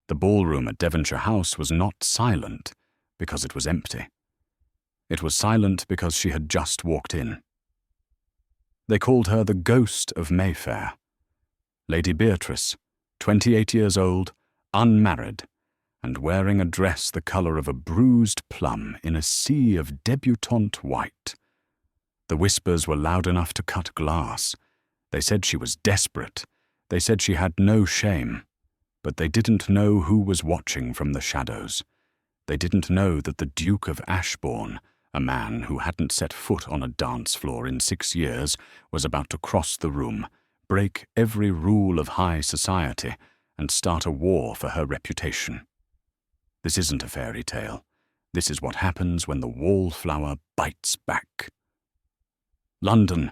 The ballroom at Devonshire House was not silent because it was empty. It was silent because she had just walked in. They called her the ghost of Mayfair. Lady Beatrice, 28 years old, unmarried, and wearing a dress the colour of a bruised plum in a sea of debutante white. The whispers were loud enough to cut glass. They said she was desperate. They said she had no shame. But they didn't know who was watching from the shadows. They didn't know that the Duke of Ashbourne, a man who hadn't set foot on a dance floor in 6 years, was about to cross the room, break every rule of high society, and start a war for her reputation. This isn't a fairy tale. This is what happens when the wallflower bites back. London,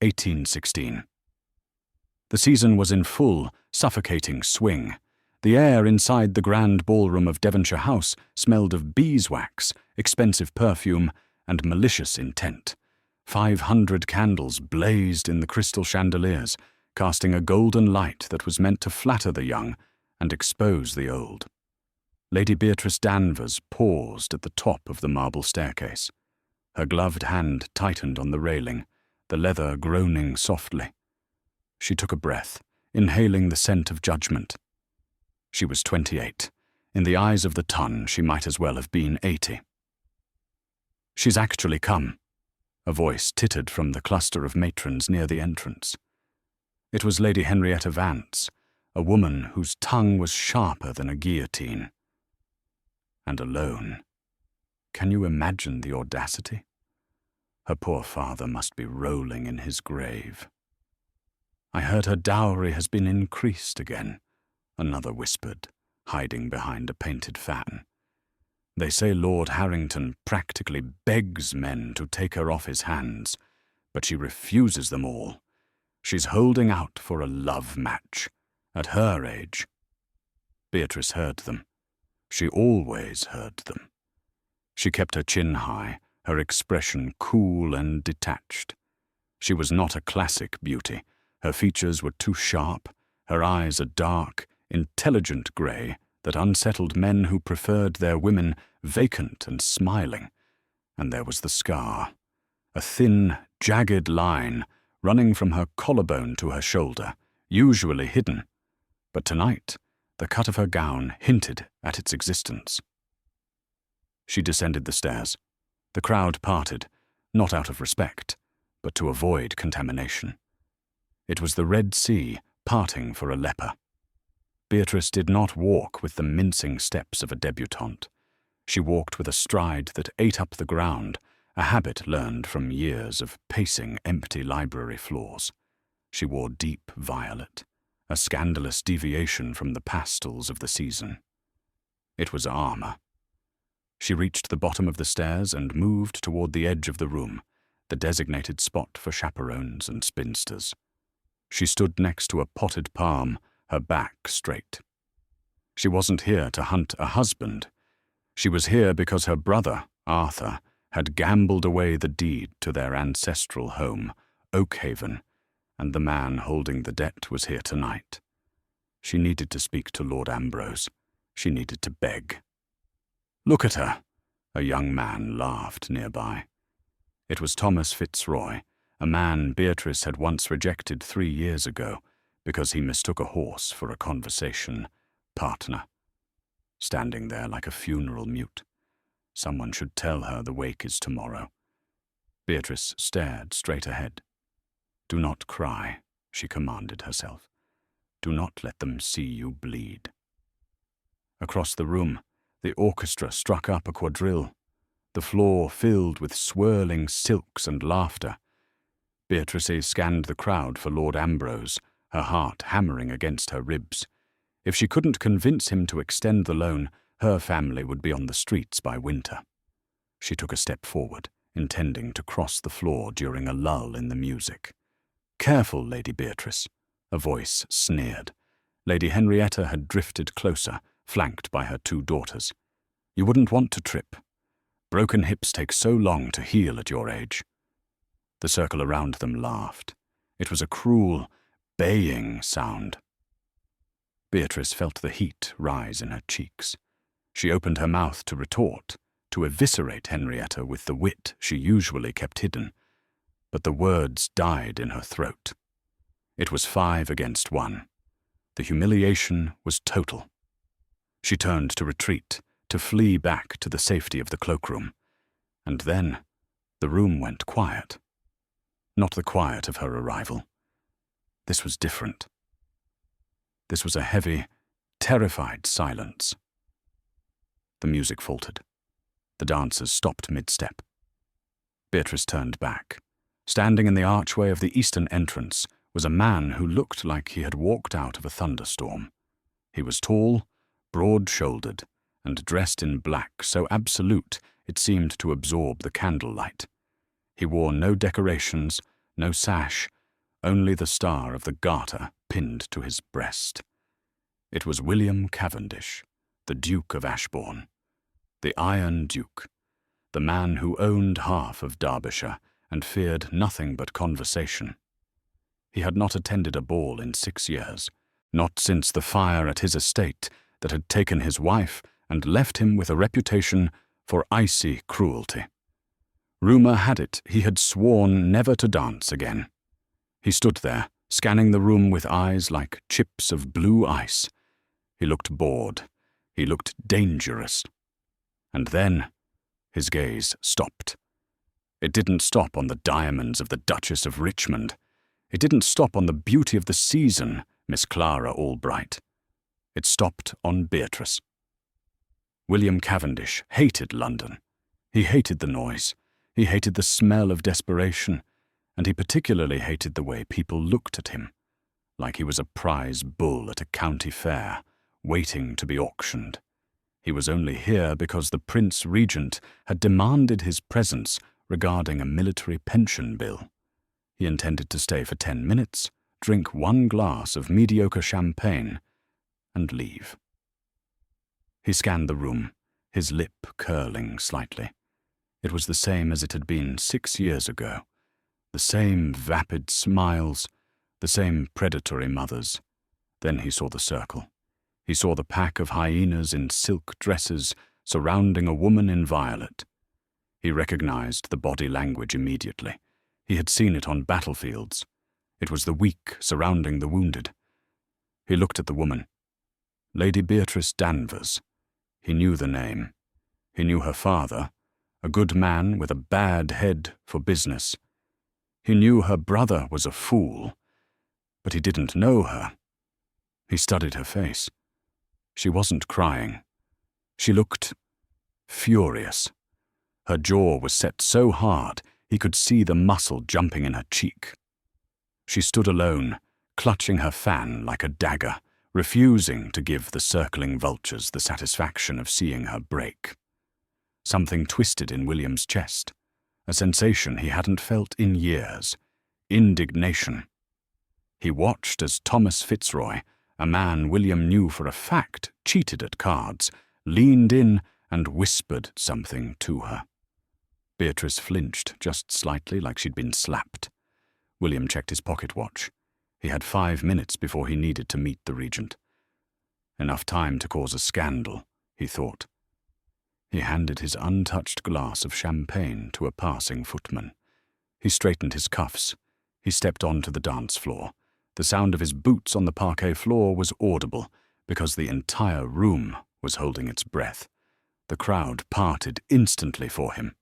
1816. The season was in full, suffocating swing. The air inside the grand ballroom of Devonshire House smelled of beeswax, expensive perfume, and malicious intent. 500 candles blazed in the crystal chandeliers, casting a golden light that was meant to flatter the young and expose the old. Lady Beatrice Danvers paused at the top of the marble staircase. Her gloved hand tightened on the railing, the leather groaning softly. She took a breath, inhaling the scent of judgment. She was 28. In the eyes of the ton, she might as well have been 80. "She's actually come," a voice tittered from the cluster of matrons near the entrance. It was Lady Henrietta Vance, a woman whose tongue was sharper than a guillotine. And alone. Can you imagine the audacity? Her poor father must be rolling in his grave. "I heard her dowry has been increased again," another whispered, hiding behind a painted fan. "They say Lord Harrington practically begs men to take her off his hands, but she refuses them all. She's holding out for a love match, at her age." Beatrice heard them. She always heard them. She kept her chin high, her expression cool and detached. She was not a classic beauty. Her features were too sharp, her eyes a dark, intelligent grey that unsettled men who preferred their women vacant and smiling. And there was the scar, a thin, jagged line running from her collarbone to her shoulder, usually hidden. But tonight, the cut of her gown hinted at its existence. She descended the stairs. The crowd parted, not out of respect, but to avoid contamination. It was the Red Sea parting for a leper. Beatrice did not walk with the mincing steps of a debutante. She walked with a stride that ate up the ground, a habit learned from years of pacing empty library floors. She wore deep violet, a scandalous deviation from the pastels of the season. It was armor. She reached the bottom of the stairs and moved toward the edge of the room, the designated spot for chaperones and spinsters. She stood next to a potted palm, her back straight. She wasn't here to hunt a husband. She was here because her brother, Arthur, had gambled away the deed to their ancestral home, Oakhaven, and the man holding the debt was here tonight. She needed to speak to Lord Ambrose. She needed to beg. "Look at her," a young man laughed nearby. It was Thomas Fitzroy, a man Beatrice had once rejected 3 years ago because he mistook a horse for a conversation partner. Standing there like a funeral mute. Someone should tell her the wake is tomorrow. Beatrice stared straight ahead. "Do not cry," she commanded herself. "Do not let them see you bleed." Across the room, the orchestra struck up a quadrille, the floor filled with swirling silks and laughter. Beatrice scanned the crowd for Lord Ambrose, her heart hammering against her ribs. If she couldn't convince him to extend the loan, her family would be on the streets by winter. She took a step forward, intending to cross the floor during a lull in the music. "Careful, Lady Beatrice," a voice sneered. Lady Henrietta had drifted closer, flanked by her 2 daughters. "You wouldn't want to trip. Broken hips take so long to heal at your age." The circle around them laughed. It was a cruel, baying sound. Beatrice felt the heat rise in her cheeks. She opened her mouth to retort, to eviscerate Henrietta with the wit she usually kept hidden, but the words died in her throat. It was 5 against 1. The humiliation was total. She turned to retreat, to flee back to the safety of the cloakroom. And then the room went quiet. Not the quiet of her arrival. This was different. This was a heavy, terrified silence. The music faltered. The dancers stopped mid-step. Beatrice turned back. Standing in the archway of the eastern entrance was a man who looked like he had walked out of a thunderstorm. He was tall, broad-shouldered, and dressed in black so absolute it seemed to absorb the candlelight. He wore no decorations, no sash, only the star of the garter pinned to his breast. It was William Cavendish, the Duke of Ashbourne, the Iron Duke, the man who owned half of Derbyshire and feared nothing but conversation. He had not attended a ball in 6 years, not since the fire at his estate that had taken his wife and left him with a reputation for icy cruelty. Rumour had it he had sworn never to dance again. He stood there, scanning the room with eyes like chips of blue ice. He looked bored. He looked dangerous. And then his gaze stopped. It didn't stop on the diamonds of the Duchess of Richmond. It didn't stop on the beauty of the season, Miss Clara Albright. It stopped on Beatrice. William Cavendish hated London. He hated the noise. He hated the smell of desperation, and he particularly hated the way people looked at him, like he was a prize bull at a county fair, waiting to be auctioned. He was only here because the Prince Regent had demanded his presence regarding a military pension bill. He intended to stay for 10 minutes, drink 1 glass of mediocre champagne, and leave. He scanned the room, his lip curling slightly. It was the same as it had been 6 years ago. The same vapid smiles, the same predatory mothers. Then he saw the circle. He saw the pack of hyenas in silk dresses surrounding a woman in violet. He recognized the body language immediately. He had seen it on battlefields. It was the weak surrounding the wounded. He looked at the woman. Lady Beatrice Danvers. He knew the name. He knew her father, a good man with a bad head for business. He knew her brother was a fool, but he didn't know her. He studied her face. She wasn't crying. She looked furious. Her jaw was set so hard he could see the muscle jumping in her cheek. She stood alone, clutching her fan like a dagger, refusing to give the circling vultures the satisfaction of seeing her break. Something twisted in William's chest, a sensation he hadn't felt in years, indignation. He watched as Thomas Fitzroy, a man William knew for a fact cheated at cards, leaned in and whispered something to her. Beatrice flinched just slightly, like she'd been slapped. William checked his pocket watch. He had 5 minutes before he needed to meet the regent. Enough time to cause a scandal, he thought. He handed his untouched glass of champagne to a passing footman. He straightened his cuffs. He stepped onto the dance floor. The sound of his boots on the parquet floor was audible because the entire room was holding its breath. The crowd parted instantly for him.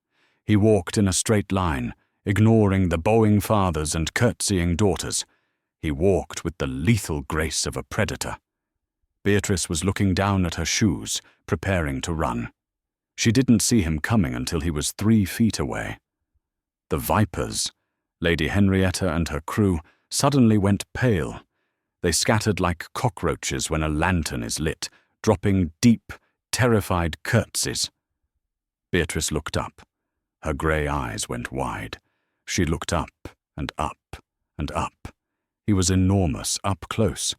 He walked in a straight line, ignoring the bowing fathers and curtsying daughters. He walked with the lethal grace of a predator. Beatrice was looking down at her shoes, preparing to run. She didn't see him coming until he was 3 feet away. The vipers, Lady Henrietta and her crew, suddenly went pale. They scattered like cockroaches when a lantern is lit, dropping deep, terrified curtsies. Beatrice looked up. Her grey eyes went wide. She looked up and up and up. He was enormous, up close.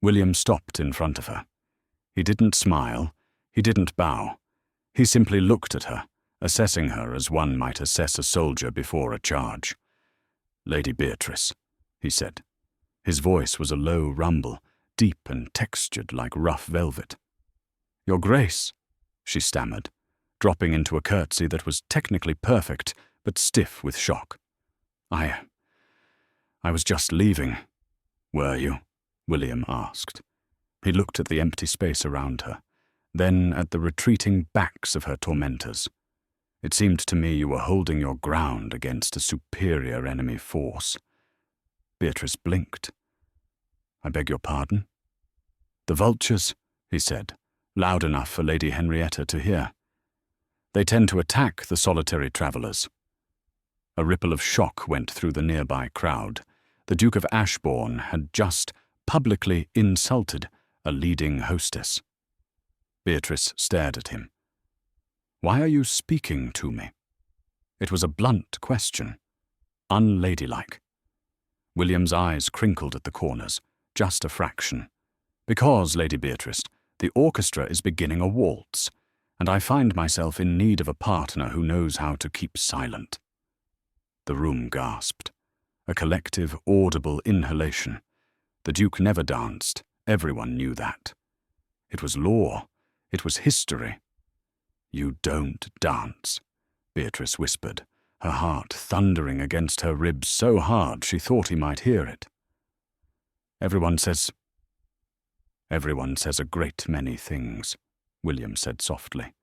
William stopped in front of her. He didn't smile. He didn't bow. He simply looked at her, assessing her as one might assess a soldier before a charge. "Lady Beatrice," he said. His voice was a low rumble, deep and textured like rough velvet. "Your Grace," she stammered, dropping into a curtsy that was technically perfect, but stiff with shock. I was just leaving." "Were you?" William asked. He looked at the empty space around her, then at the retreating backs of her tormentors. "It seemed to me you were holding your ground against a superior enemy force." Beatrice blinked. "I beg your pardon?" "The vultures," he said, loud enough for Lady Henrietta to hear. "They tend to attack the solitary travellers." A ripple of shock went through the nearby crowd. The Duke of Ashbourne had just publicly insulted a leading hostess. Beatrice stared at him. "Why are you speaking to me?" It was a blunt question, unladylike. William's eyes crinkled at the corners, just a fraction. "Because, Lady Beatrice, the orchestra is beginning a waltz, and I find myself in need of a partner who knows how to keep silent." The room gasped. A collective, audible inhalation. The Duke never danced. Everyone knew that. It was law. It was history. "You don't dance," Beatrice whispered, her heart thundering against her ribs so hard she thought he might hear it. Everyone says a great many things," William said softly.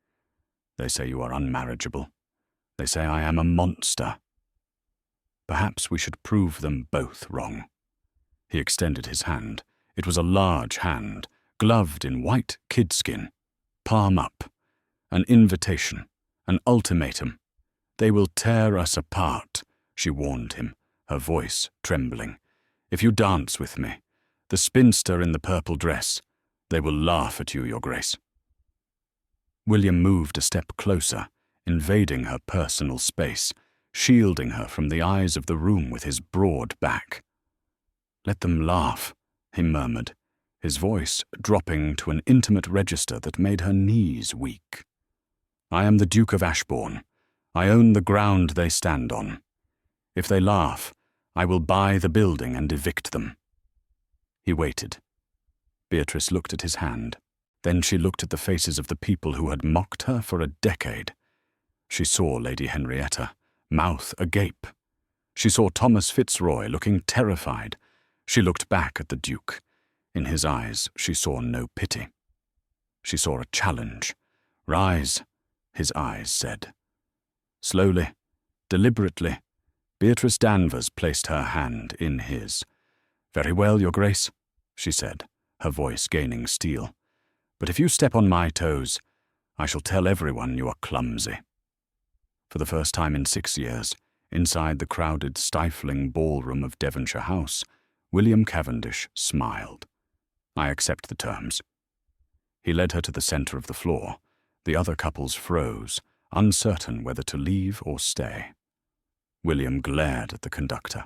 "They say you are unmarriageable. They say I am a monster. Perhaps we should prove them both wrong." He extended his hand. It was a large hand, gloved in white kidskin, palm up. An invitation, an ultimatum. "They will tear us apart," she warned him, her voice trembling. "If you dance with me, the spinster in the purple dress, they will laugh at you, Your Grace." William moved a step closer, invading her personal space, shielding her from the eyes of the room with his broad back. "Let them laugh," he murmured, his voice dropping to an intimate register that made her knees weak. "I am the Duke of Ashbourne. I own the ground they stand on. If they laugh, I will buy the building and evict them." He waited. Beatrice looked at his hand. Then she looked at the faces of the people who had mocked her for a decade. She saw Lady Henrietta, mouth agape. She saw Thomas Fitzroy looking terrified. She looked back at the Duke. In his eyes, she saw no pity. She saw a challenge. "Rise," his eyes said. Slowly, deliberately, Beatrice Danvers placed her hand in his. "Very well, Your Grace," she said, her voice gaining steel. "But if you step on my toes, I shall tell everyone you are clumsy." For the first time in 6 years, inside the crowded, stifling ballroom of Devonshire House, William Cavendish smiled. "I accept the terms." He led her to the centre of the floor. The other couples froze, uncertain whether to leave or stay. William glared at the conductor.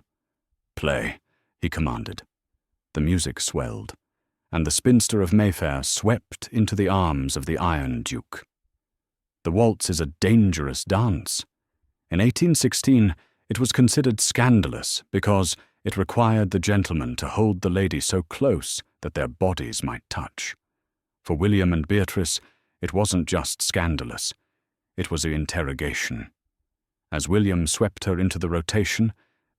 "Play," he commanded. The music swelled, and the spinster of Mayfair swept into the arms of the Iron Duke. The waltz is a dangerous dance. In 1816, it was considered scandalous because it required the gentleman to hold the lady so close that their bodies might touch. For William and Beatrice, it wasn't just scandalous. It was an interrogation. As William swept her into the rotation,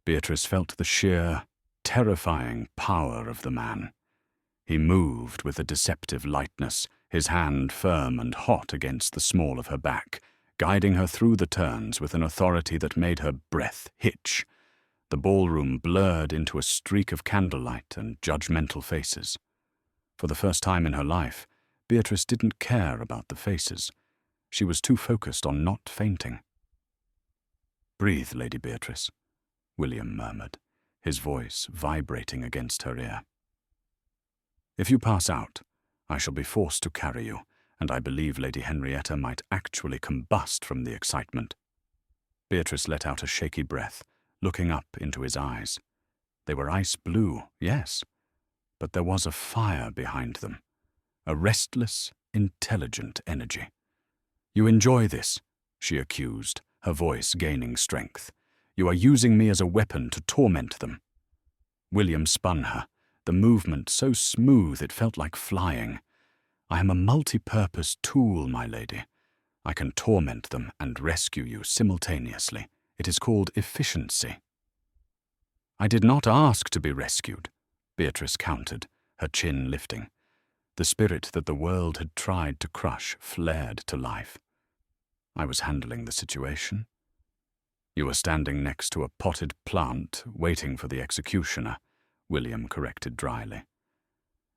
Beatrice felt the sheer, terrifying power of the man. He moved with a deceptive lightness, his hand firm and hot against the small of her back, guiding her through the turns with an authority that made her breath hitch. The ballroom blurred into a streak of candlelight and judgmental faces. For the first time in her life, Beatrice didn't care about the faces. She was too focused on not fainting. "Breathe, Lady Beatrice," William murmured, his voice vibrating against her ear. "If you pass out, I shall be forced to carry you, and I believe Lady Henrietta might actually combust from the excitement." Beatrice let out a shaky breath, looking up into his eyes. They were ice blue, yes, but there was a fire behind them, a restless, intelligent energy. "You enjoy this," she accused, her voice gaining strength. "You are using me as a weapon to torment them." William spun her, the movement so smooth it felt like flying. I am a multi-purpose tool, my lady. I can torment them and rescue you simultaneously. It is called efficiency. I did not ask to be rescued, Beatrice countered, her chin lifting. The spirit that the world had tried to crush flared to life. I was handling the situation. You were standing next to a potted plant, waiting for the executioner, William corrected dryly.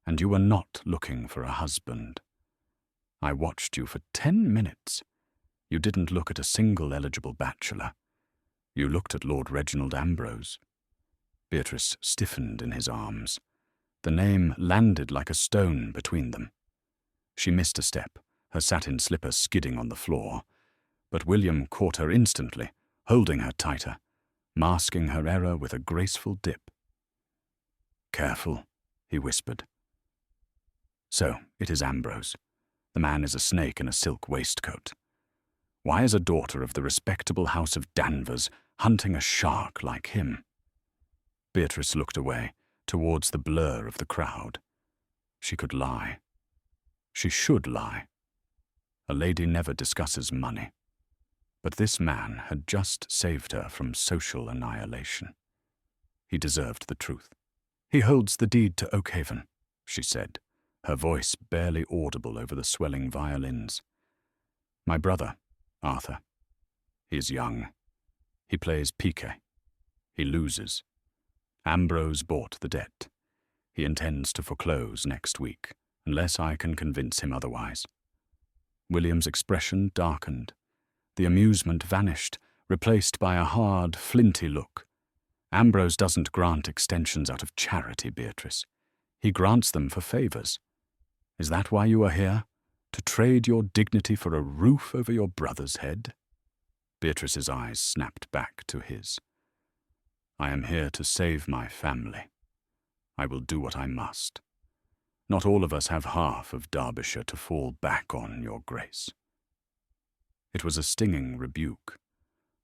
And you were not looking for a husband. I watched you for 10 minutes. You didn't look at a single eligible bachelor. You looked at Lord Reginald Ambrose. Beatrice stiffened in his arms. The name landed like a stone between them. She missed a step, her satin slipper skidding on the floor. But William caught her instantly, holding her tighter, masking her error with a graceful dip. "Careful," he whispered. "So, it is Ambrose. The man is a snake in a silk waistcoat. Why is a daughter of the respectable house of Danvers hunting a shark like him?" Beatrice looked away, towards the blur of the crowd. She could lie. She should lie. A lady never discusses money. But this man had just saved her from social annihilation. He deserved the truth. "He holds the deed to Oakhaven," she said, her voice barely audible over the swelling violins. "My brother, Arthur. He is young. He plays piquet. He loses. Ambrose bought the debt. He intends to foreclose next week, unless I can convince him otherwise." William's expression darkened. The amusement vanished, replaced by a hard, flinty look. "Ambrose doesn't grant extensions out of charity, Beatrice. He grants them for favors. Is that why you are here? To trade your dignity for a roof over your brother's head?" Beatrice's eyes snapped back to his. "I am here to save my family. I will do what I must. Not all of us have half of Derbyshire to fall back on, Your Grace." It was a stinging rebuke.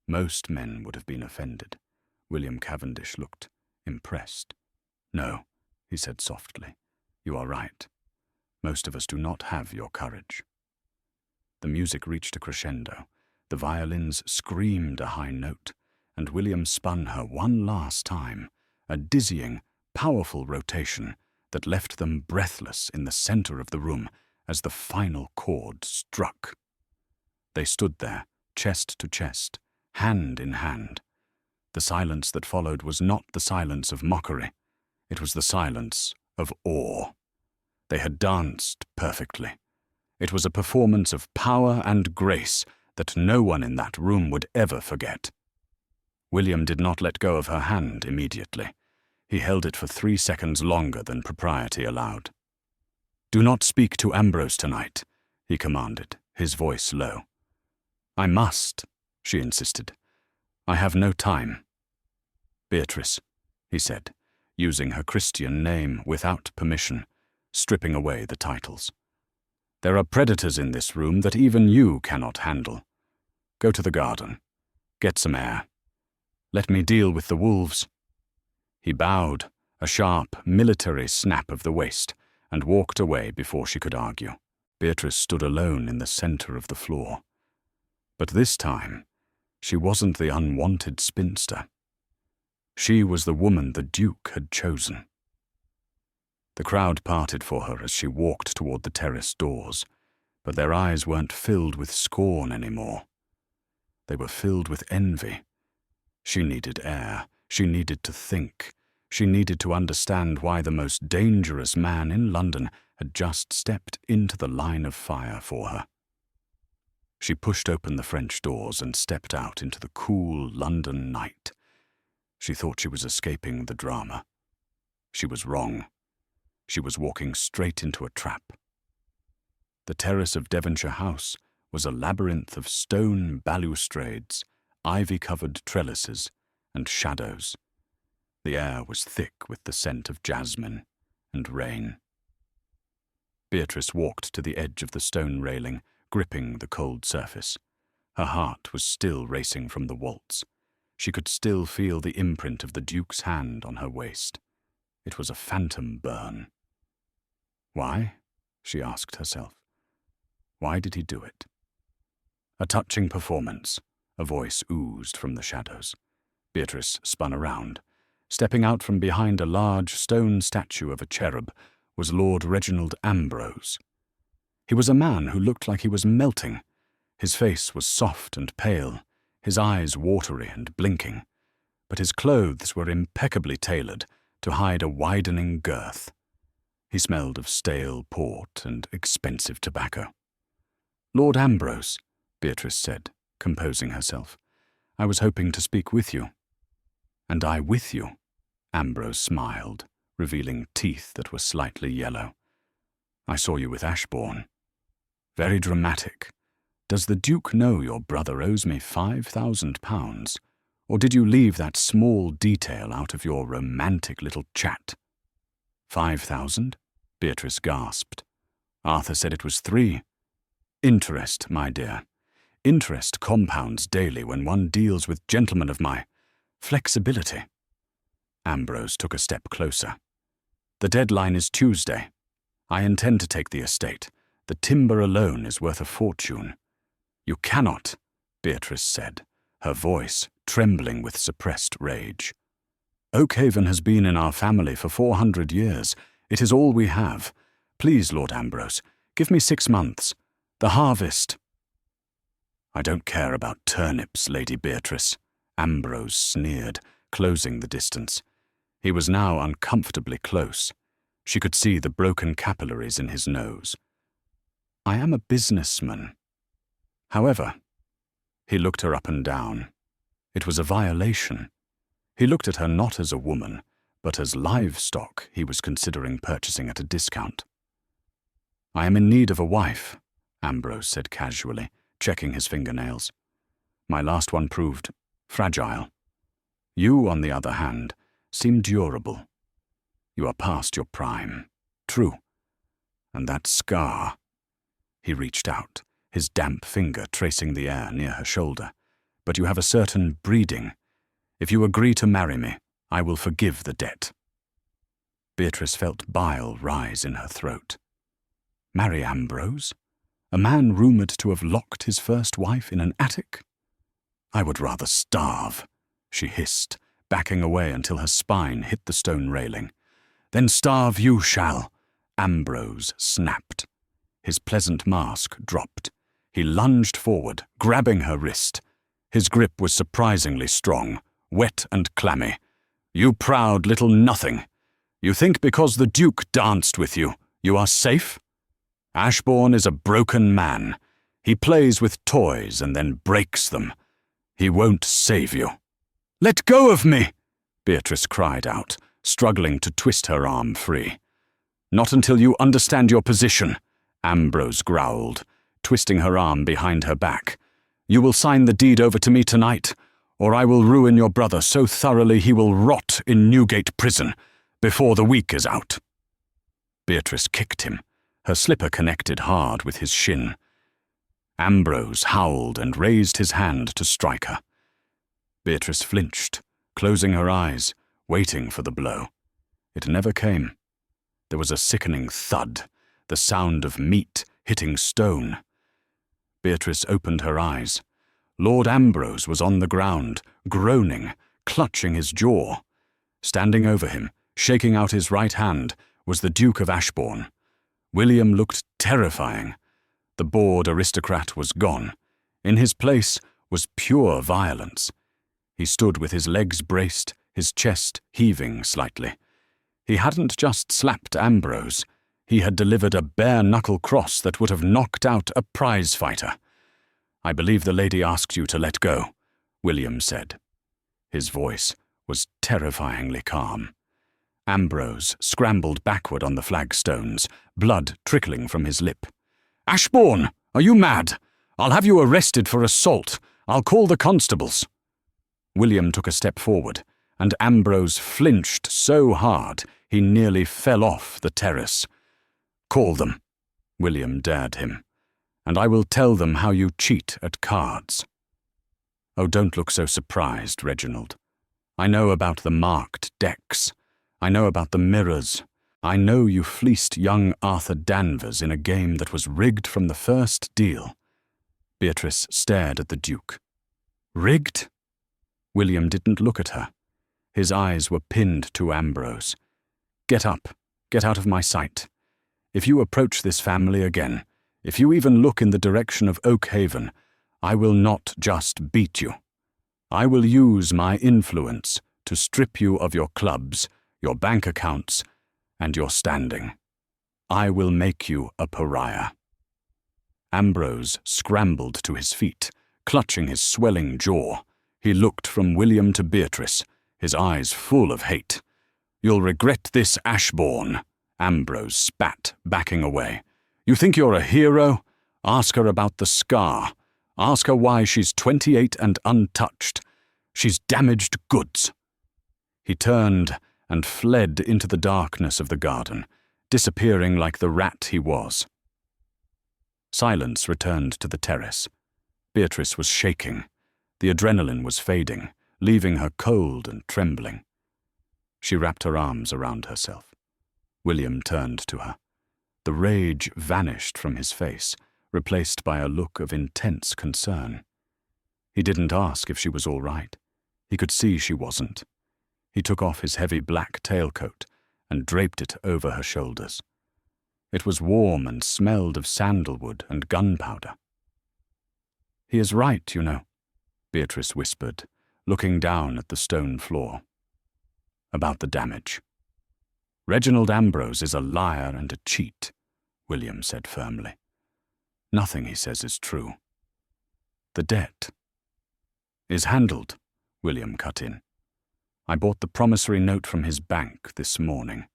Most men would have been offended. William Cavendish looked impressed. "No," he said softly. "You are right. Most of us do not have your courage." The music reached a crescendo. The violins screamed a high note, and William spun her one last time, a dizzying, powerful rotation that left them breathless in the center of the room as the final chord struck. They stood there, chest to chest, hand in hand. The silence that followed was not the silence of mockery. It was the silence of awe. They had danced perfectly. It was a performance of power and grace that no one in that room would ever forget. William did not let go of her hand immediately. He held it for 3 seconds longer than propriety allowed. "Do not speak to Ambrose tonight," he commanded, his voice low. "I must," she insisted. "I have no time." "Beatrice," he said, using her Christian name without permission, stripping away the titles. "There are predators in this room that even you cannot handle. Go to the garden. Get some air. Let me deal with the wolves." He bowed, a sharp, military snap of the waist, and walked away before she could argue. Beatrice stood alone in the center of the floor. But this time, she wasn't the unwanted spinster. She was the woman the Duke had chosen. The crowd parted for her as she walked toward the terrace doors, but their eyes weren't filled with scorn anymore. They were filled with envy. She needed air. She needed to think. She needed to understand why the most dangerous man in London had just stepped into the line of fire for her. She pushed open the French doors and stepped out into the cool London night. She thought she was escaping the drama. She was wrong. She was walking straight into a trap. The terrace of Devonshire House was a labyrinth of stone balustrades, ivy-covered trellises, and shadows. The air was thick with the scent of jasmine and rain. Beatrice walked to the edge of the stone railing, gripping the cold surface. Her heart was still racing from the waltz. She could still feel the imprint of the Duke's hand on her waist. It was a phantom burn. Why? She asked herself. Why did he do it? A touching performance, a voice oozed from the shadows. Beatrice spun around. Stepping out from behind a large stone statue of a cherub was Lord Reginald Ambrose. He was a man who looked like he was melting. His face was soft and pale, his eyes watery and blinking, but his clothes were impeccably tailored to hide a widening girth. He smelled of stale port and expensive tobacco. "Lord Ambrose," Beatrice said, composing herself, "I was hoping to speak with you." "And I with you," Ambrose smiled, revealing teeth that were slightly yellow. "I saw you with Ashbourne. Very dramatic. Does the Duke know your brother owes me £5,000, or did you leave that small detail out of your romantic little chat?" 5,000? Beatrice gasped. "Arthur said it was 3. Interest, my dear. Interest compounds daily when one deals with gentlemen of my flexibility." Ambrose took a step closer. "The deadline is Tuesday. I intend to take the estate. The timber alone is worth a fortune." "You cannot," Beatrice said, her voice trembling with suppressed rage. "Oakhaven has been in our family for 400 years. It is all we have. Please, Lord Ambrose, give me 6 months. The harvest—" "I don't care about turnips, Lady Beatrice," Ambrose sneered, closing the distance. He was now uncomfortably close. She could see the broken capillaries in his nose. "I am a businessman. However," he looked her up and down. It was a violation. He looked at her not as a woman, but as livestock he was considering purchasing at a discount. "I am in need of a wife," Ambrose said casually, checking his fingernails. "My last one proved fragile. You, on the other hand, seem durable. You are past your prime. True. And that scar—" He reached out, his damp finger tracing the air near her shoulder. "But you have a certain breeding. If you agree to marry me, I will forgive the debt." Beatrice felt bile rise in her throat. Marry Ambrose? A man rumoured to have locked his first wife in an attic? "I would rather starve," she hissed, backing away until her spine hit the stone railing. "Then starve you shall," Ambrose snapped. His pleasant mask dropped. He lunged forward, grabbing her wrist. His grip was surprisingly strong, wet and clammy. "You proud little nothing! You think because the Duke danced with you, you are safe? Ashbourne is a broken man. He plays with toys and then breaks them. He won't save you." "Let go of me!" Beatrice cried out, struggling to twist her arm free. "Not until you understand your position," Ambrose growled, twisting her arm behind her back. "You will sign the deed over to me tonight, or I will ruin your brother so thoroughly he will rot in Newgate prison before the week is out." Beatrice kicked him. Her slipper connected hard with his shin. Ambrose howled and raised his hand to strike her. Beatrice flinched, closing her eyes, waiting for the blow. It never came. There was a sickening thud, the sound of meat hitting stone. Beatrice opened her eyes. Lord Ambrose was on the ground, groaning, clutching his jaw. Standing over him, shaking out his right hand, was the Duke of Ashbourne. William looked terrifying. The bored aristocrat was gone. In his place was pure violence. He stood with his legs braced, his chest heaving slightly. He hadn't just slapped Ambrose. He had delivered a bare-knuckle cross that would have knocked out a prize fighter. "I believe the lady asks you to let go," William said. His voice was terrifyingly calm. Ambrose scrambled backward on the flagstones, blood trickling from his lip. "Ashbourne, are you mad? I'll have you arrested for assault. I'll call the constables." William took a step forward, and Ambrose flinched so hard he nearly fell off the terrace. "Call them," William dared him, "and I will tell them how you cheat at cards." "Oh, don't look so surprised, Reginald. I know about the marked decks. I know about the mirrors. I know you fleeced young Arthur Danvers in a game that was rigged from the first deal." Beatrice stared at the Duke. "Rigged?" William didn't look at her. His eyes were pinned to Ambrose. "Get up. Get out of my sight. If you approach this family again, if you even look in the direction of Oakhaven, I will not just beat you. I will use my influence to strip you of your clubs, your bank accounts, and your standing. I will make you a pariah." Ambrose scrambled to his feet, clutching his swelling jaw. He looked from William to Beatrice, his eyes full of hate. "You'll regret this, Ashbourne," Ambrose spat, backing away. "You think you're a hero? Ask her about the scar. Ask her why she's 28 and untouched. She's damaged goods." He turned and fled into the darkness of the garden, disappearing like the rat he was. Silence returned to the terrace. Beatrice was shaking. The adrenaline was fading, leaving her cold and trembling. She wrapped her arms around herself. William turned to her. The rage vanished from his face, replaced by a look of intense concern. He didn't ask if she was all right. He could see she wasn't. He took off his heavy black tailcoat and draped it over her shoulders. It was warm and smelled of sandalwood and gunpowder. "He is right, you know," Beatrice whispered, looking down at the stone floor. "About the damage. Reginald Ambrose is a liar and a cheat," William said firmly. "Nothing he says is true. The debt is handled," William cut in. "I bought the promissory note from his bank this morning.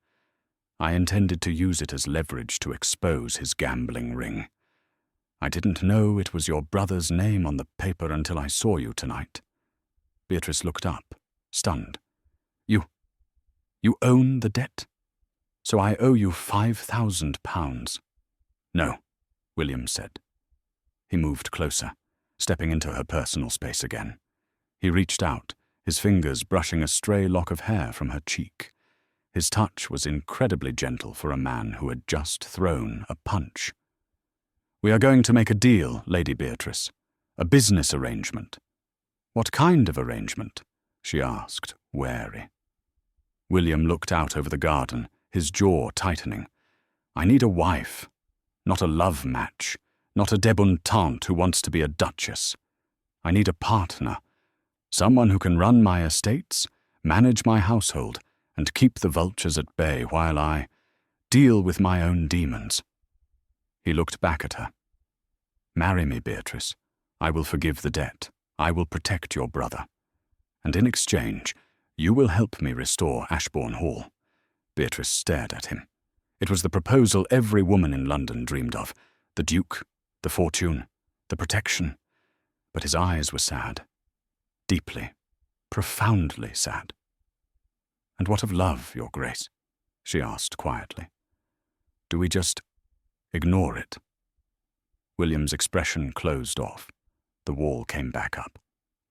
I intended to use it as leverage to expose his gambling ring. I didn't know it was your brother's name on the paper until I saw you tonight." Beatrice looked up, stunned. You own the debt? So I owe you £5,000. "No," William said. He moved closer, stepping into her personal space again. He reached out, his fingers brushing a stray lock of hair from her cheek. His touch was incredibly gentle for a man who had just thrown a punch. "We are going to make a deal, Lady Beatrice. A business arrangement." "What kind of arrangement?" she asked, wary. William looked out over the garden, his jaw tightening. "I need a wife, not a love match, not a debutante who wants to be a duchess. I need a partner, someone who can run my estates, manage my household, and keep the vultures at bay while I deal with my own demons." He looked back at her. "Marry me, Beatrice. I will forgive the debt. I will protect your brother. And in exchange, you will help me restore Ashbourne Hall." Beatrice stared at him. It was the proposal every woman in London dreamed of. The Duke, the fortune, the protection. But his eyes were sad. Deeply, profoundly sad. "And what of love, Your Grace?" she asked quietly. "Do we just ignore it?" William's expression closed off. The wall came back up.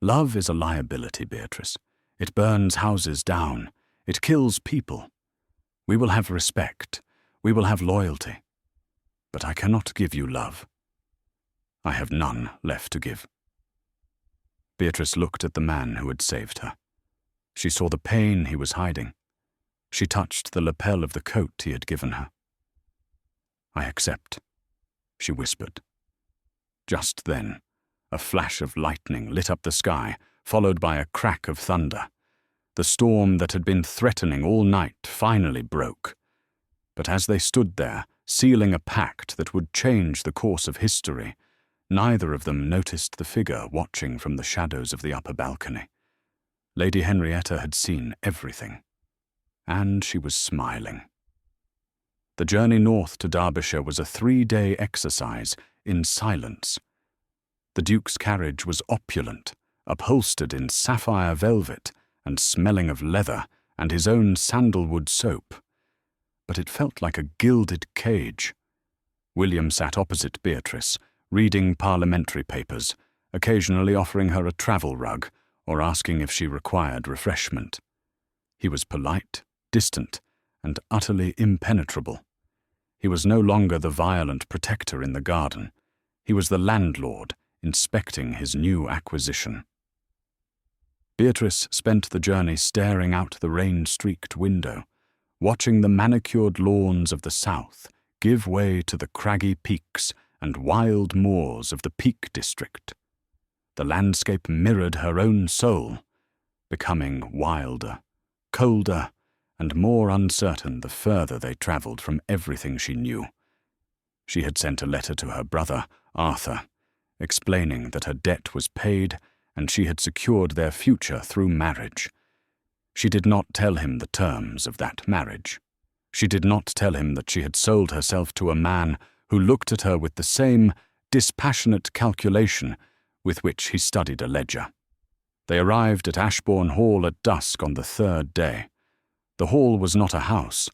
"Love is a liability, Beatrice. It burns houses down. It kills people. We will have respect. We will have loyalty. But I cannot give you love. I have none left to give." Beatrice looked at the man who had saved her. She saw the pain he was hiding. She touched the lapel of the coat he had given her. "I accept," she whispered. Just then, a flash of lightning lit up the sky, followed by a crack of thunder. The storm that had been threatening all night finally broke. But as they stood there, sealing a pact that would change the course of history, neither of them noticed the figure watching from the shadows of the upper balcony. Lady Henrietta had seen everything, and she was smiling. The journey north to Derbyshire was a 3-day exercise in silence. The Duke's carriage was opulent, upholstered in sapphire velvet and smelling of leather and his own sandalwood soap. But it felt like a gilded cage. William sat opposite Beatrice, reading parliamentary papers, occasionally offering her a travel rug or asking if she required refreshment. He was polite, distant and utterly impenetrable. He was no longer the violent protector in the garden. He was the landlord, inspecting his new acquisition. Beatrice spent the journey staring out the rain-streaked window, watching the manicured lawns of the south give way to the craggy peaks and wild moors of the Peak District. The landscape mirrored her own soul, becoming wilder, colder, and more uncertain the further they travelled from everything she knew. She had sent a letter to her brother, Arthur, explaining that her debt was paid and she had secured their future through marriage. She did not tell him the terms of that marriage. She did not tell him that she had sold herself to a man who looked at her with the same dispassionate calculation with which he studied a ledger. They arrived at Ashbourne Hall at dusk on the third day. The hall was not a house.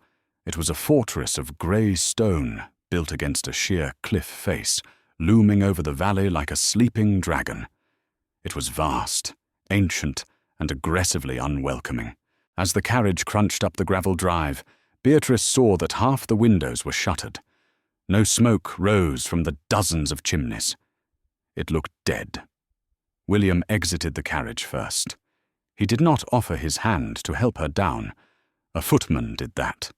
It was a fortress of grey stone built against a sheer cliff face, looming over the valley like a sleeping dragon. It was vast, ancient, and aggressively unwelcoming. As the carriage crunched up the gravel drive, Beatrice saw that half the windows were shuttered. No smoke rose from the dozens of chimneys. It looked dead. William exited the carriage first. He did not offer his hand to help her down. A footman did that.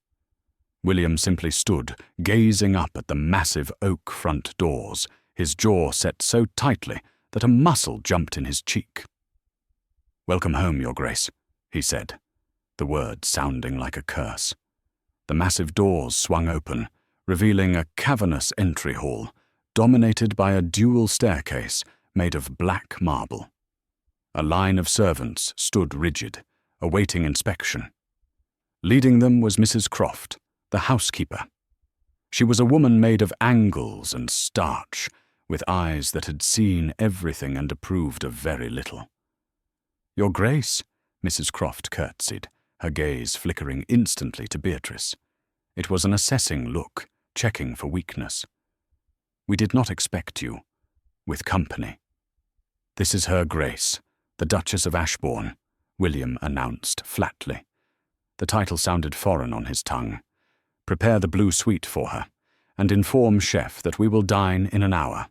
William simply stood, gazing up at the massive oak front doors, his jaw set so tightly that a muscle jumped in his cheek. "Welcome home, Your Grace," he said, the word sounding like a curse. The massive doors swung open, revealing a cavernous entry hall, dominated by a dual staircase made of black marble. A line of servants stood rigid, awaiting inspection. Leading them was Mrs. Croft, the housekeeper. She was a woman made of angles and starch, with eyes that had seen everything and approved of very little. "Your Grace," Mrs. Croft curtsied, her gaze flickering instantly to Beatrice. It was an assessing look, checking for weakness. "We did not expect you. With company." "This is Her Grace, the Duchess of Ashbourne," William announced flatly. The title sounded foreign on his tongue. "Prepare the blue suite for her, and inform Chef that we will dine in an hour.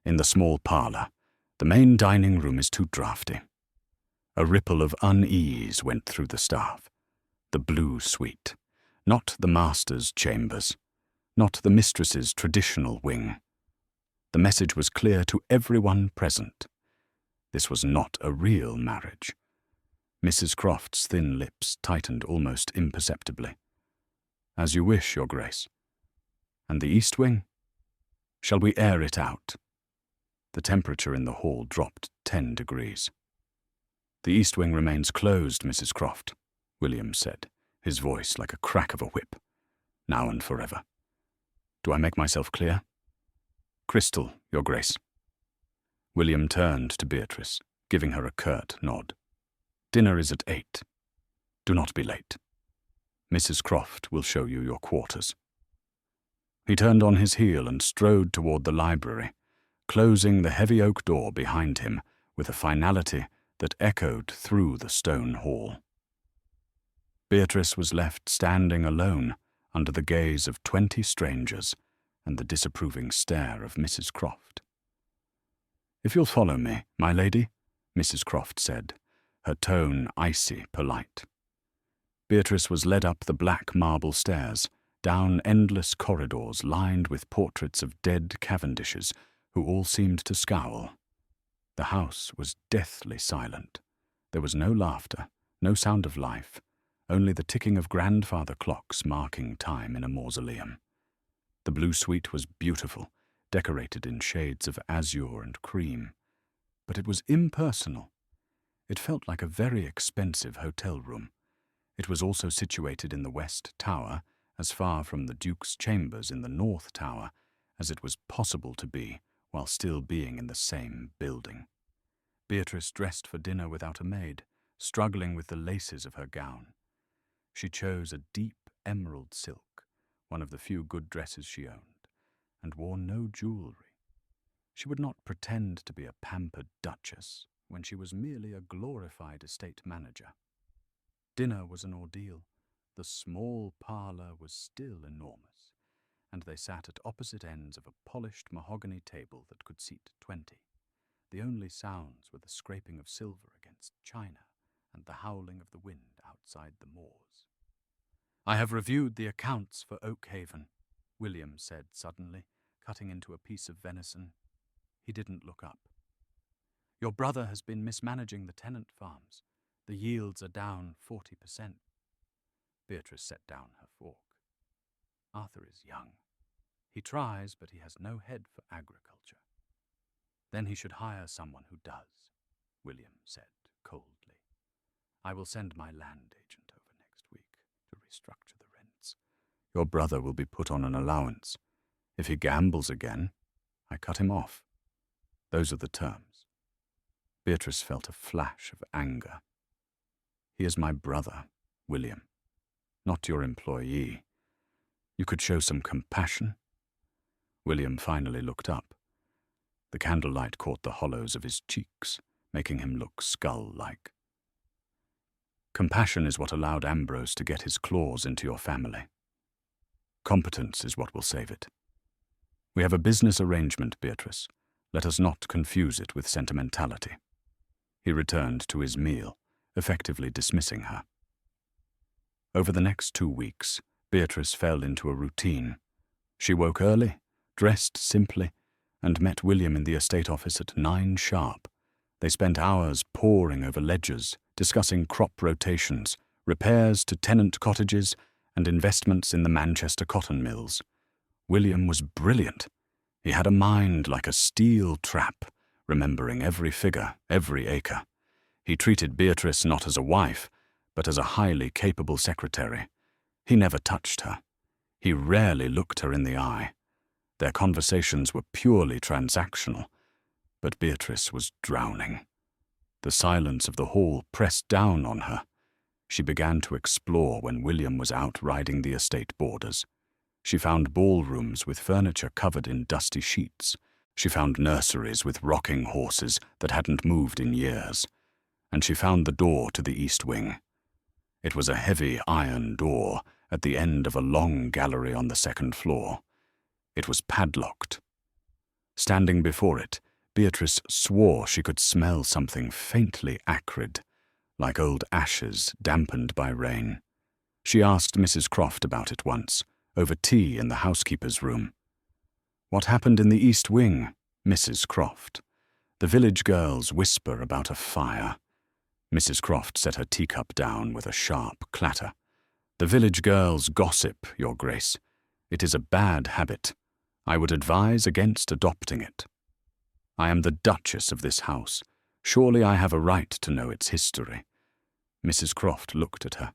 In the small parlour. The main dining room is too draughty." A ripple of unease went through the staff. The blue suite. Not the master's chambers. Not the mistress's traditional wing. The message was clear to everyone present. This was not a real marriage. Mrs. Croft's thin lips tightened almost imperceptibly. "As you wish, Your Grace. And the east wing? Shall we air it out?" The temperature in the hall dropped 10 degrees. "The east wing remains closed, Mrs. Croft," William said, his voice like a crack of a whip. "Now and forever. Do I make myself clear?" "Crystal, Your Grace." William turned to Beatrice, giving her a curt nod. "Dinner is at 8. Do not be late. Mrs. Croft will show you your quarters." He turned on his heel and strode toward the library, closing the heavy oak door behind him with a finality that echoed through the stone hall. Beatrice was left standing alone under the gaze of 20 strangers and the disapproving stare of Mrs. Croft. "If you'll follow me, my lady," Mrs. Croft said, her tone icy polite. Beatrice was led up the black marble stairs, down endless corridors lined with portraits of dead Cavendishes who all seemed to scowl. The house was deathly silent. There was no laughter, no sound of life, only the ticking of grandfather clocks marking time in a mausoleum. The blue suite was beautiful, decorated in shades of azure and cream, but it was impersonal. It felt like a very expensive hotel room. It was also situated in the West Tower, as far from the Duke's chambers in the North Tower as it was possible to be while still being in the same building. Beatrice dressed for dinner without a maid, struggling with the laces of her gown. She chose a deep emerald silk, one of the few good dresses she owned, and wore no jewelry. She would not pretend to be a pampered duchess when she was merely a glorified estate manager. Dinner was an ordeal. The small parlour was still enormous, and they sat at opposite ends of a polished mahogany table that could seat 20. The only sounds were the scraping of silver against china and the howling of the wind outside the moors. "I have reviewed the accounts for Oakhaven," William said suddenly, cutting into a piece of venison. He didn't look up. "Your brother has been mismanaging the tenant farms. The yields are down 40%. Beatrice set down her fork. "Arthur is young. He tries, but he has no head for agriculture." "Then he should hire someone who does," William said coldly. "I will send my land agent over next week to restructure the rents. Your brother will be put on an allowance. If he gambles again, I cut him off. Those are the terms." Beatrice felt a flash of anger. "He is my brother, William, not your employee. You could show some compassion." William finally looked up. The candlelight caught the hollows of his cheeks, making him look skull-like. "Compassion is what allowed Ambrose to get his claws into your family. Competence is what will save it. We have a business arrangement, Beatrice. Let us not confuse it with sentimentality." He returned to his meal, effectively dismissing her. Over the next 2 weeks, Beatrice fell into a routine. She woke early, dressed simply, and met William in the estate office at 9 sharp. They spent hours poring over ledgers, discussing crop rotations, repairs to tenant cottages, and investments in the Manchester cotton mills. William was brilliant. He had a mind like a steel trap, remembering every figure, every acre. He treated Beatrice not as a wife, but as a highly capable secretary. He never touched her. He rarely looked her in the eye. Their conversations were purely transactional, but Beatrice was drowning. The silence of the hall pressed down on her. She began to explore when William was out riding the estate borders. She found ballrooms with furniture covered in dusty sheets. She found nurseries with rocking horses that hadn't moved in years. And she found the door to the east wing. It was a heavy iron door at the end of a long gallery on the 2nd floor. It was padlocked. Standing before it, Beatrice swore she could smell something faintly acrid, like old ashes dampened by rain. She asked Mrs. Croft about it once, over tea in the housekeeper's room. "What happened in the East Wing, Mrs. Croft?" The village girls whisper about a fire. Mrs. Croft set her teacup down with a sharp clatter. "The village girls gossip, Your Grace. It is a bad habit. I would advise against adopting it. I am the Duchess of this house. Surely I have a right to know its history." Mrs. Croft looked at her,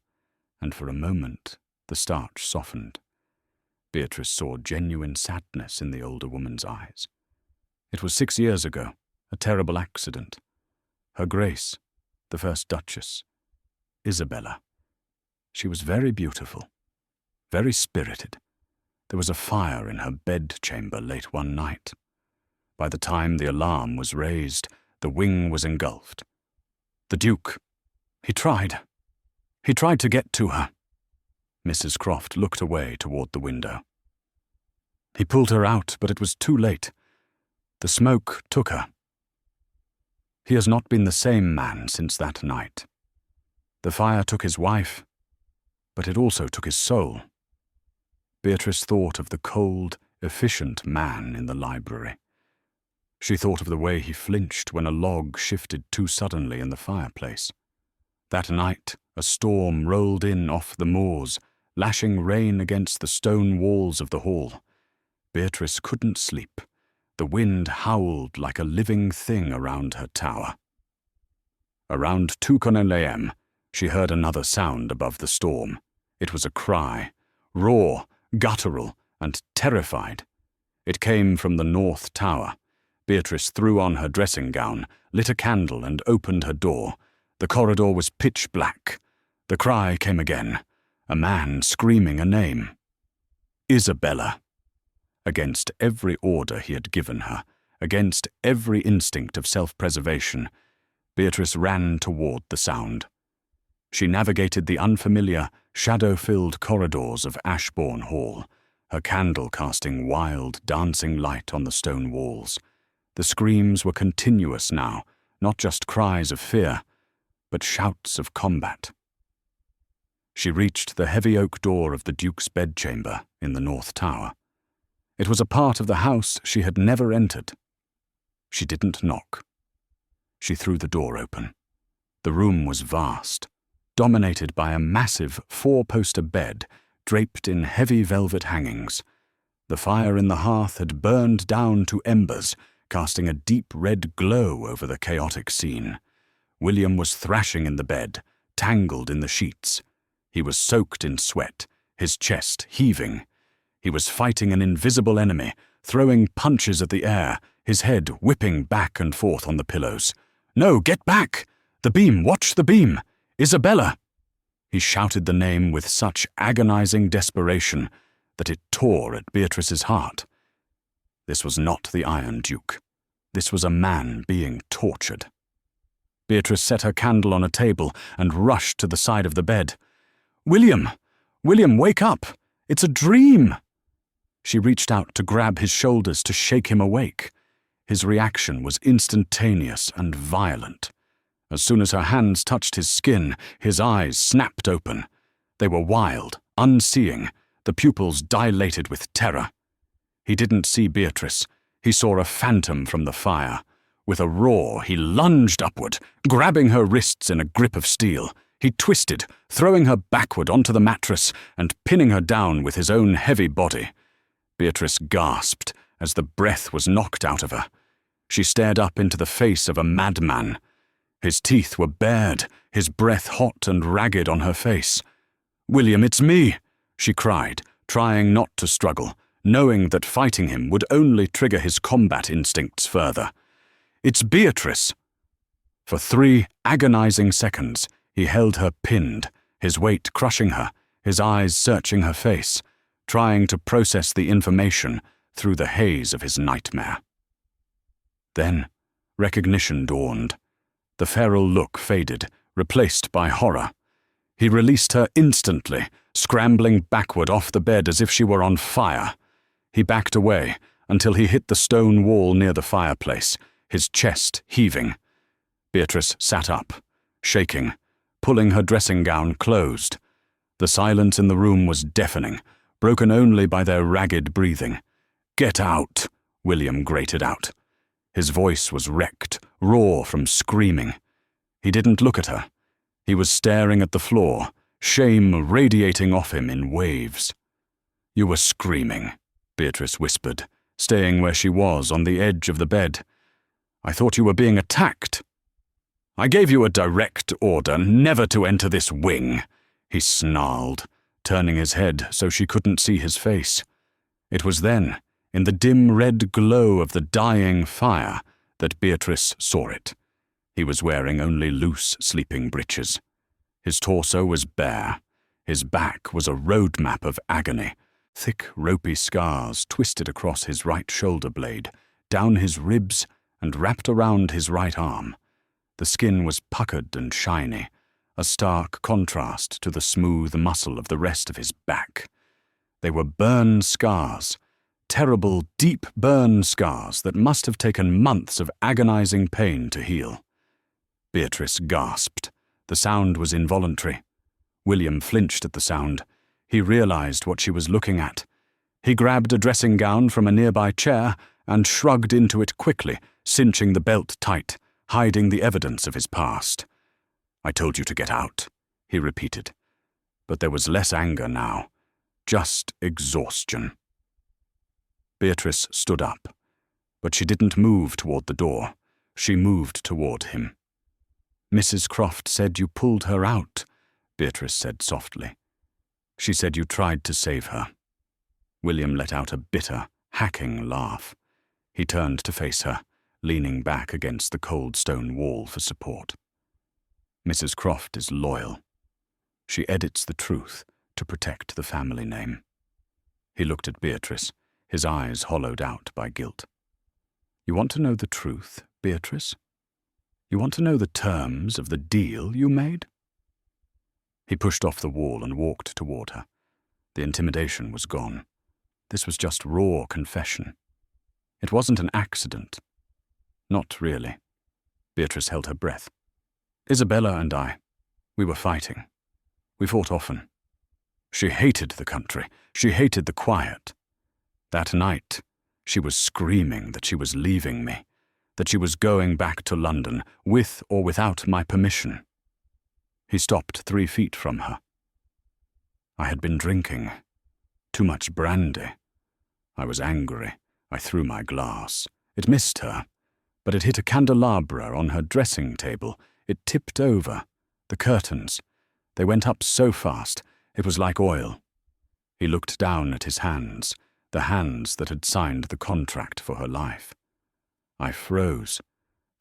and for a moment the starch softened. Beatrice saw genuine sadness in the older woman's eyes. "It was 6 years ago, a terrible accident. Her Grace, the first Duchess, Isabella. She was very beautiful, very spirited. There was a fire in her bedchamber late one night. By the time the alarm was raised, the wing was engulfed. The Duke, he tried to get to her." Mrs. Croft looked away toward the window. "He pulled her out, but it was too late. The smoke took her. He has not been the same man since that night. The fire took his wife, but it also took his soul." Beatrice thought of the cold, efficient man in the library. She thought of the way he flinched when a log shifted too suddenly in the fireplace. That night, a storm rolled in off the moors, lashing rain against the stone walls of the hall. Beatrice couldn't sleep. The wind howled like a living thing around her tower. Around 2 a.m., she heard another sound above the storm. It was a cry, raw, guttural, and terrified. It came from the north tower. Beatrice threw on her dressing gown, lit a candle, and opened her door. The corridor was pitch black. The cry came again, a man screaming a name. Isabella. Against every order he had given her, against every instinct of self-preservation, Beatrice ran toward the sound. She navigated the unfamiliar, shadow-filled corridors of Ashbourne Hall, her candle casting wild, dancing light on the stone walls. The screams were continuous now, not just cries of fear, but shouts of combat. She reached the heavy oak door of the Duke's bedchamber in the North Tower. It was a part of the house she had never entered. She didn't knock. She threw the door open. The room was vast, dominated by a massive four-poster bed draped in heavy velvet hangings. The fire in the hearth had burned down to embers, casting a deep red glow over the chaotic scene. William was thrashing in the bed, tangled in the sheets. He was soaked in sweat, his chest heaving. He was fighting an invisible enemy, throwing punches at the air, his head whipping back and forth on the pillows. "No, get back! The beam, watch the beam! Isabella!" He shouted the name with such agonizing desperation that it tore at Beatrice's heart. This was not the Iron Duke. This was a man being tortured. Beatrice set her candle on a table and rushed to the side of the bed. "William! William, wake up! It's a dream!" She reached out to grab his shoulders to shake him awake. His reaction was instantaneous and violent. As soon as her hands touched his skin, his eyes snapped open. They were wild, unseeing, the pupils dilated with terror. He didn't see Beatrice. He saw a phantom from the fire. With a roar, he lunged upward, grabbing her wrists in a grip of steel. He twisted, throwing her backward onto the mattress and pinning her down with his own heavy body. Beatrice gasped as the breath was knocked out of her. She stared up into the face of a madman. His teeth were bared, his breath hot and ragged on her face. "William, it's me!" she cried, trying not to struggle, knowing that fighting him would only trigger his combat instincts further. "It's Beatrice!" For 3 agonizing seconds, he held her pinned, his weight crushing her, his eyes searching her face, trying to process the information through the haze of his nightmare. Then, recognition dawned. The feral look faded, replaced by horror. He released her instantly, scrambling backward off the bed as if she were on fire. He backed away until he hit the stone wall near the fireplace, his chest heaving. Beatrice sat up, shaking, pulling her dressing gown closed. The silence in the room was deafening, broken only by their ragged breathing. "Get out!" William grated out. His voice was wrecked, raw from screaming. He didn't look at her. He was staring at the floor, shame radiating off him in waves. "You were screaming," Beatrice whispered, staying where she was on the edge of the bed. "I thought you were being attacked." "I gave you a direct order never to enter this wing," he snarled, turning his head so she couldn't see his face. It was then, in the dim red glow of the dying fire, that Beatrice saw it. He was wearing only loose sleeping breeches. His torso was bare. His back was a roadmap of agony. Thick, ropey scars twisted across his right shoulder blade, down his ribs, and wrapped around his right arm. The skin was puckered and shiny, a stark contrast to the smooth muscle of the rest of his back. They were burn scars, terrible, deep burn scars that must have taken months of agonizing pain to heal. Beatrice gasped. The sound was involuntary. William flinched at the sound. He realized what she was looking at. He grabbed a dressing gown from a nearby chair and shrugged into it quickly, cinching the belt tight, hiding the evidence of his past. "I told you to get out," he repeated. But there was less anger now, just exhaustion. Beatrice stood up, but she didn't move toward the door. She moved toward him. "Mrs. Croft said you pulled her out," Beatrice said softly. "She said you tried to save her." William let out a bitter, hacking laugh. He turned to face her, leaning back against the cold stone wall for support. "Mrs. Croft is loyal. She edits the truth to protect the family name." He looked at Beatrice, his eyes hollowed out by guilt. "You want to know the truth, Beatrice? You want to know the terms of the deal you made?" He pushed off the wall and walked toward her. The intimidation was gone. This was just raw confession. It wasn't an accident. Not really. Beatrice held her breath. Isabella and I, we were fighting. We fought often. She hated the country. She hated the quiet. That night, she was screaming that she was leaving me, that she was going back to London, with or without my permission. He stopped 3 feet from her. I had been drinking. Too much brandy. I was angry. I threw my glass. It missed her, but it hit a candelabra on her dressing table. It tipped over. The curtains. They went up so fast, it was like oil. He looked down at his hands, the hands that had signed the contract for her life. I froze.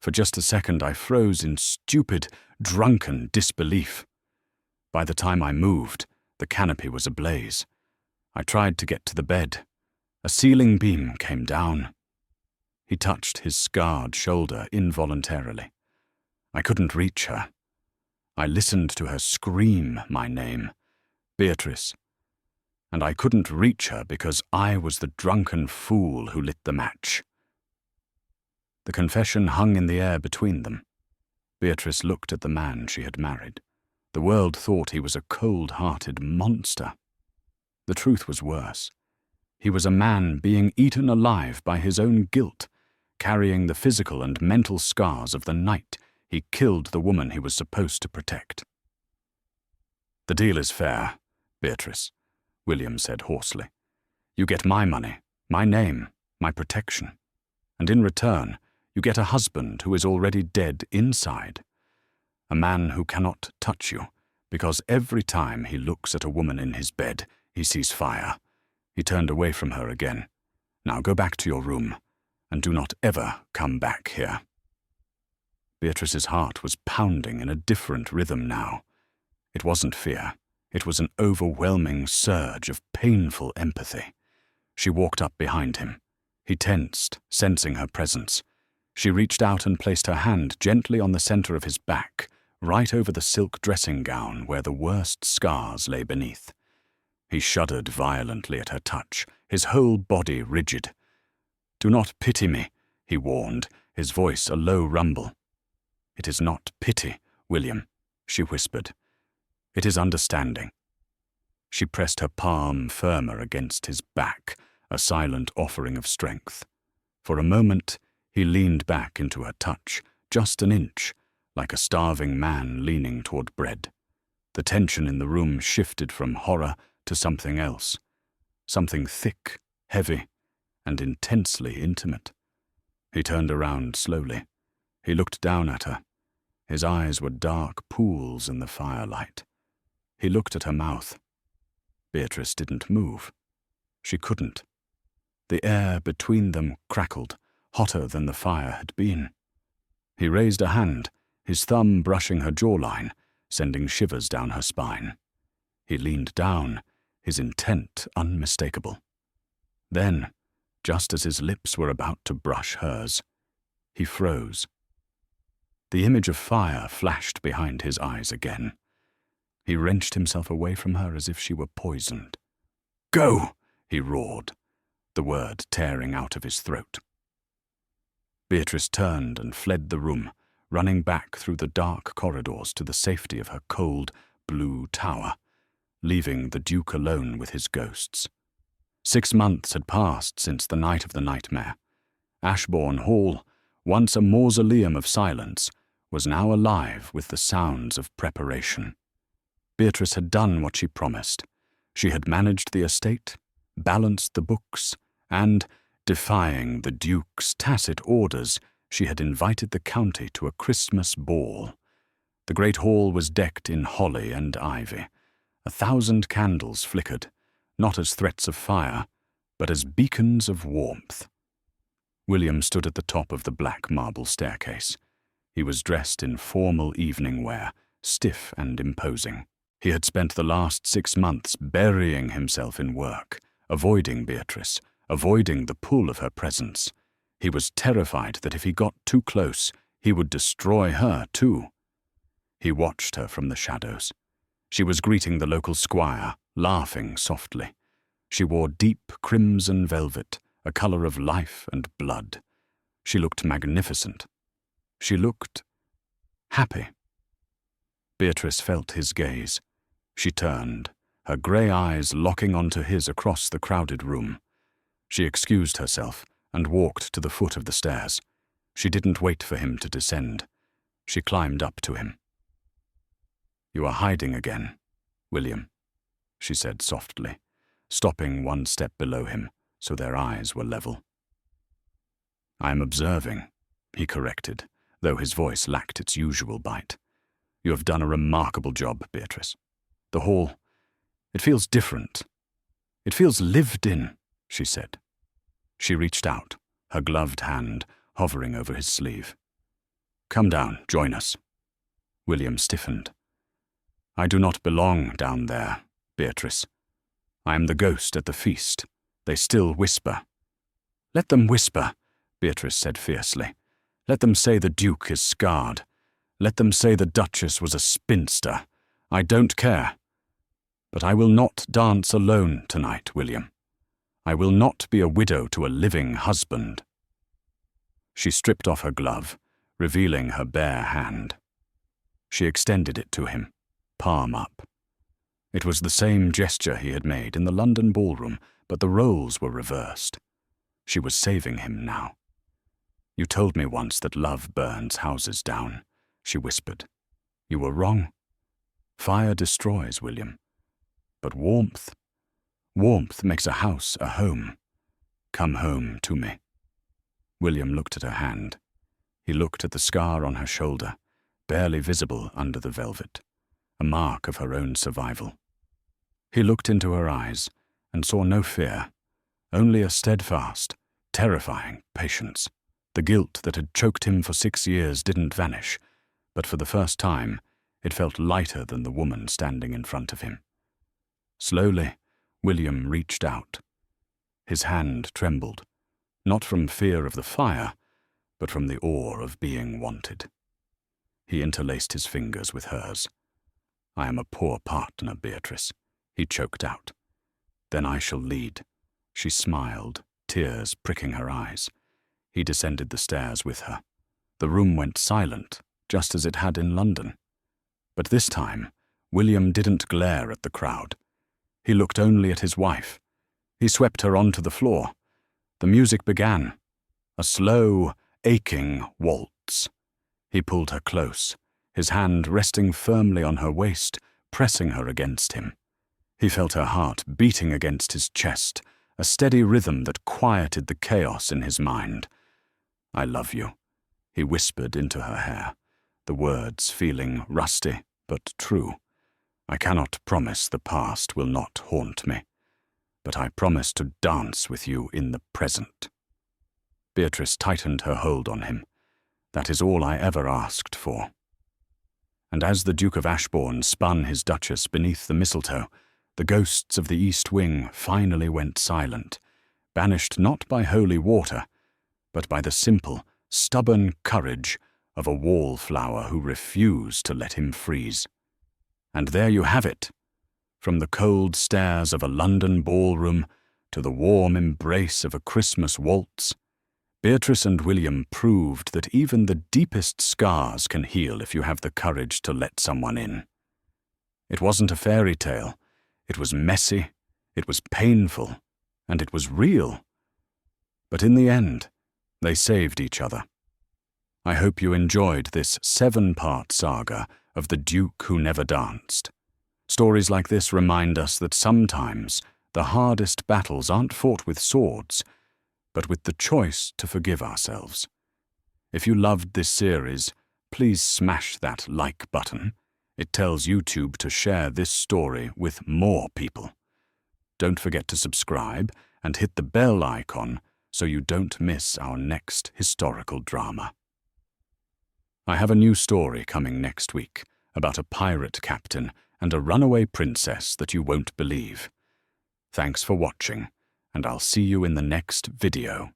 For just a second I froze in stupid, drunken disbelief. By the time I moved, the canopy was ablaze. I tried to get to the bed. A ceiling beam came down. He touched his scarred shoulder involuntarily. I couldn't reach her. I listened to her scream my name, Beatrice, and I couldn't reach her because I was the drunken fool who lit the match. The confession hung in the air between them. Beatrice looked at the man she had married. The world thought he was a cold-hearted monster. The truth was worse. He was a man being eaten alive by his own guilt, carrying the physical and mental scars of the night he killed the woman he was supposed to protect. "The deal is fair, Beatrice," William said hoarsely. "You get my money, my name, my protection, and in return you get a husband who is already dead inside, a man who cannot touch you, because every time he looks at a woman in his bed, he sees fire." He turned away from her again. "Now go back to your room, and do not ever come back here." Beatrice's heart was pounding in a different rhythm now. It wasn't fear. It was an overwhelming surge of painful empathy. She walked up behind him. He tensed, sensing her presence. She reached out and placed her hand gently on the center of his back, right over the silk dressing gown where the worst scars lay beneath. He shuddered violently at her touch, his whole body rigid. "Do not pity me," he warned, his voice a low rumble. "It is not pity, William," she whispered. "It is understanding." She pressed her palm firmer against his back, a silent offering of strength. For a moment, he leaned back into her touch, just an inch, like a starving man leaning toward bread. The tension in the room shifted from horror to something else, something thick, heavy, and intensely intimate. He turned around slowly. He looked down at her. His eyes were dark pools in the firelight. He looked at her mouth. Beatrice didn't move. She couldn't. The air between them crackled, hotter than the fire had been. He raised a hand, his thumb brushing her jawline, sending shivers down her spine. He leaned down, his intent unmistakable. Then, just as his lips were about to brush hers, he froze. The image of fire flashed behind his eyes again. He wrenched himself away from her as if she were poisoned. "Go!" he roared, the word tearing out of his throat. Beatrice turned and fled the room, running back through the dark corridors to the safety of her cold, blue tower, leaving the Duke alone with his ghosts. 6 months had passed since the night of the nightmare. Ashbourne Hall, once a mausoleum of silence, was now alive with the sounds of preparation. Beatrice had done what she promised. She had managed the estate, balanced the books, and, defying the Duke's tacit orders, she had invited the county to a Christmas ball. The great hall was decked in holly and ivy. 1,000 candles flickered, not as threats of fire, but as beacons of warmth. William stood at the top of the black marble staircase. He was dressed in formal evening wear, stiff and imposing. He had spent the last 6 months burying himself in work, avoiding Beatrice, avoiding the pull of her presence. He was terrified that if he got too close, he would destroy her too. He watched her from the shadows. She was greeting the local squire, laughing softly. She wore deep crimson velvet, a colour of life and blood. She looked magnificent. She looked happy. Beatrice felt his gaze. She turned, her grey eyes locking onto his across the crowded room. She excused herself and walked to the foot of the stairs. She didn't wait for him to descend. She climbed up to him. "You are hiding again, William," she said softly, stopping one step below him so their eyes were level. "I am observing," he corrected, though his voice lacked its usual bite. "You have done a remarkable job, Beatrice. The hall, it feels different. It feels lived in," she said. She reached out, her gloved hand hovering over his sleeve. "Come down, join us." William stiffened. "I do not belong down there, Beatrice. I am the ghost at the feast. They still whisper." "Let them whisper," Beatrice said fiercely. "Let them say the Duke is scarred. Let them say the Duchess was a spinster. I don't care. But I will not dance alone tonight, William. I will not be a widow to a living husband." She stripped off her glove, revealing her bare hand. She extended it to him, palm up. It was the same gesture he had made in the London ballroom, but the roles were reversed. She was saving him now. "You told me once that love burns houses down," she whispered. "You were wrong. Fire destroys, William. But warmth makes a house a home. Come home to me." William looked at her hand. He looked at the scar on her shoulder, barely visible under the velvet, a mark of her own survival. He looked into her eyes and saw no fear, only a steadfast, terrifying patience. The guilt that had choked him for 6 years didn't vanish, but for the first time, it felt lighter than the woman standing in front of him. Slowly, William reached out. His hand trembled, not from fear of the fire, but from the awe of being wanted. He interlaced his fingers with hers. "I am a poor partner, Beatrice," he choked out. "Then I shall lead." She smiled, tears pricking her eyes. He descended the stairs with her. The room went silent, just as it had in London. But this time, William didn't glare at the crowd. He looked only at his wife. He swept her onto the floor. The music began, a slow, aching waltz. He pulled her close, his hand resting firmly on her waist, pressing her against him. He felt her heart beating against his chest, a steady rhythm that quieted the chaos in his mind. "I love you," he whispered into her hair, the words feeling rusty but true. "I cannot promise the past will not haunt me, but I promise to dance with you in the present." Beatrice tightened her hold on him. "That is all I ever asked for." And as the Duke of Ashbourne spun his Duchess beneath the mistletoe, the ghosts of the East Wing finally went silent, banished not by holy water, but by the simple, stubborn courage of a wallflower who refused to let him freeze. And there you have it, from the cold stares of a London ballroom to the warm embrace of a Christmas waltz. Beatrice and William proved that even the deepest scars can heal if you have the courage to let someone in. It wasn't a fairy tale. It was messy, it was painful, and it was real. But in the end, they saved each other. I hope you enjoyed this 7-part saga of the Duke Who Never Danced. Stories like this remind us that sometimes the hardest battles aren't fought with swords, but with the choice to forgive ourselves. If you loved this series, please smash that like button. It tells YouTube to share this story with more people. Don't forget to subscribe and hit the bell icon so you don't miss our next historical drama. I have a new story coming next week about a pirate captain and a runaway princess that you won't believe. Thanks for watching, and I'll see you in the next video.